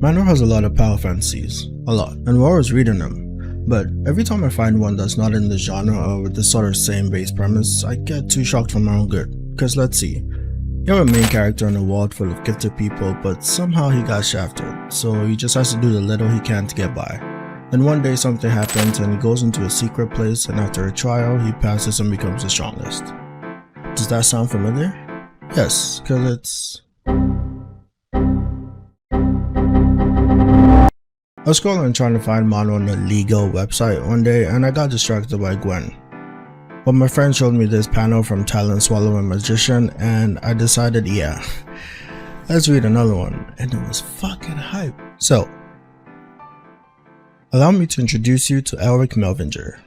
Manhwa has a lot of power fantasies, a lot, and we're always reading them. But every time I find one that's not in the genre or with this sort of same base premise, I get too shocked for my own good. Cause let's see, you have a main character in a world full of gifted people, but somehow he got shafted, so he just has to do the little he can to get by. Then one day something happens and he goes into a secret place, and after a trial he passes and becomes the strongest. Does that sound familiar? Yes, cause it's... I was scrolling trying to find Manhwa on the legal website one day and I got distracted by Gwen. But my friend showed me this panel from Talent Swallowing Magician and I decided, yeah, let's read another one, and it was fucking hype. So, allow me to introduce you to Melinger,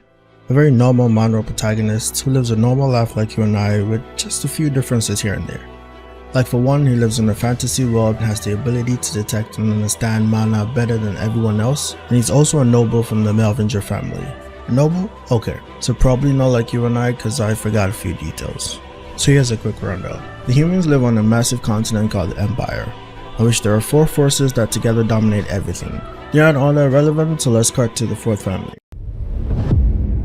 a very normal Manhwa protagonist who lives a normal life like you and I, with just a few differences here and there. Like for one, he lives in a fantasy world and has the ability to detect and understand mana better than everyone else, and he's also a noble from the Melinger family. A noble? Okay, so probably not like you and I, cause I forgot a few details. So here's a quick rundown. The humans live on a massive continent called the Empire, in which there are 4 forces that together dominate everything. They aren't all that relevant, so let's cut to the 4th family.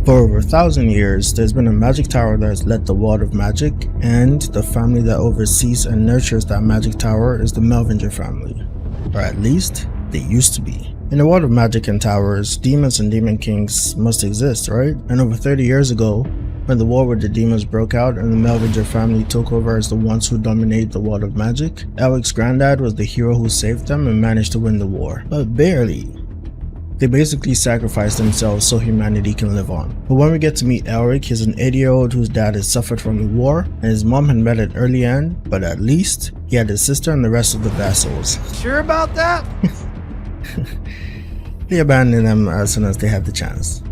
For over 1,000 years, there's been a magic tower that has led the world of magic, and the family that oversees and nurtures that magic tower is the Melinger family. Or at least, they used to be. In the world of magic and towers, demons and demon kings must exist, right? And over 30 years ago, when the war with the demons broke out and the Melinger family took over as the ones who dominate the world of magic, Eric's granddad was the hero who saved them and managed to win the war. But barely. They basically sacrificed themselves so humanity can live on. But when we get to meet Elric, he's an 80-year-old whose dad has suffered from the war, and his mom had met at early end, but at least he had his sister and the rest of the vassals. Sure about that? He abandoned them as soon as they had the chance.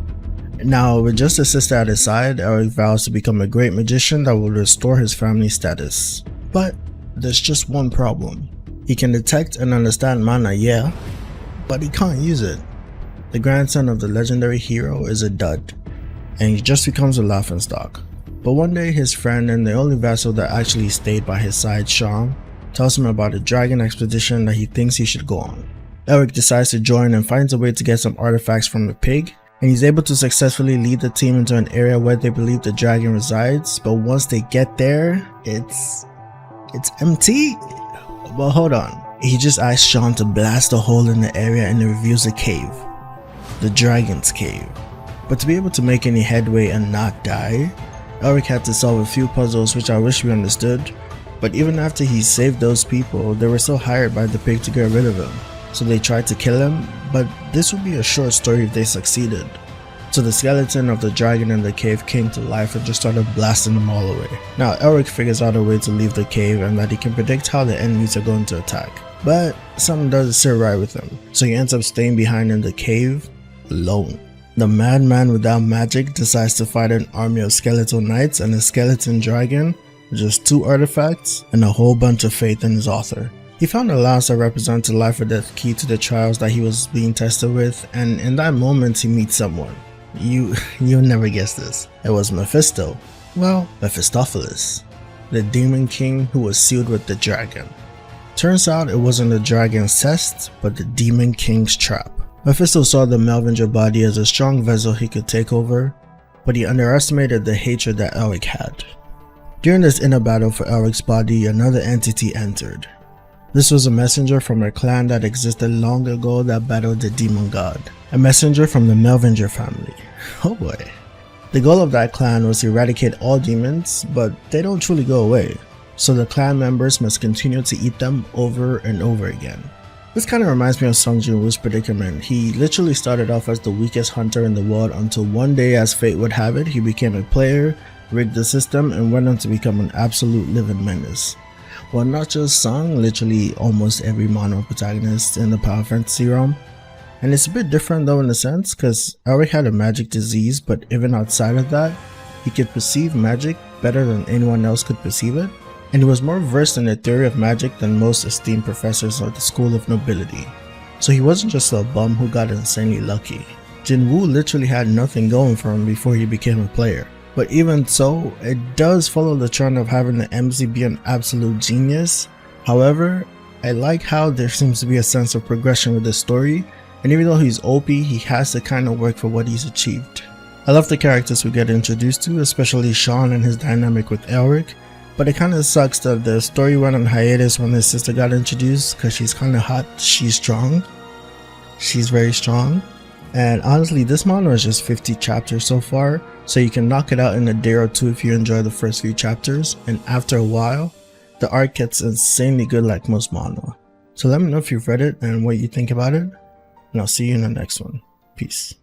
Now, with just his sister at his side, Eric vows to become a great magician that will restore his family status. But there's just one problem. He can detect and understand mana, yeah, but he can't use it. The grandson of the legendary hero is a dud, and he just becomes a laughingstock. But one day his friend and the only vassal that actually stayed by his side, Sean, tells him about a dragon expedition that he thinks he should go on. Eric decides to join and finds a way to get some artifacts from the pig, and he's able to successfully lead the team into an area where they believe the dragon resides, but once they get there, it's empty. But hold on, he just asks Sean to blast a hole in the area and it reveals a cave. The Dragon's Cave. But to be able to make any headway and not die, Eric had to solve a few puzzles which I wish we understood, but even after he saved those people, they were still hired by the pig to get rid of him. So they tried to kill him, but this would be a short story if they succeeded. So the skeleton of the dragon in the cave came to life and just started blasting them all away. Now Eric figures out a way to leave the cave and that he can predict how the enemies are going to attack. But something doesn't sit right with him, so he ends up staying behind in the cave alone. The madman without magic decides to fight an army of skeletal knights and a skeleton dragon with just 2 artifacts and a whole bunch of faith in his author. He found a lance that represents a life or death key to the trials that he was being tested with, and in that moment he meets someone. You'll never guess this. It was Mephisto. Well, Mephistopheles, the demon king who was sealed with the dragon. Turns out it wasn't the dragon's test, but the demon king's trap. Mephisto saw the Melinger body as a strong vessel he could take over, but he underestimated the hatred that Elric had. During this inner battle for Elric's body, another entity entered. This was a messenger from a clan that existed long ago that battled the demon god. A messenger from the Melinger family. Oh boy. The goal of that clan was to eradicate all demons, but they don't truly go away, so the clan members must continue to eat them over and over again. This kind of reminds me of Sung Jin-woo's predicament. He literally started off as the weakest hunter in the world until one day, as fate would have it, he became a player, rigged the system, and went on to become an absolute living menace. Well, not just Sung, literally almost every Manhwa protagonist in the power fantasy realm. And it's a bit different though in a sense, because Eric had a magic disease, but even outside of that, he could perceive magic better than anyone else could perceive it. And he was more versed in the theory of magic than most esteemed professors of the school of nobility. So he wasn't just a bum who got insanely lucky. Jin-woo literally had nothing going for him before he became a player. But even so, it does follow the trend of having the MC be an absolute genius. However, I like how there seems to be a sense of progression with this story, and even though he's OP, he has to kind of work for what he's achieved. I love the characters we get introduced to, especially Sean and his dynamic with Elric, but it kind of sucks that the story went on hiatus when his sister got introduced because she's kind of hot, she's strong. She's very strong. And honestly, this manga is just 50 chapters so far, so you can knock it out in a day or two if you enjoy the first few chapters, and after a while, the art gets insanely good like most manga. So let me know if you've read it and what you think about it, and I'll see you in the next one. Peace.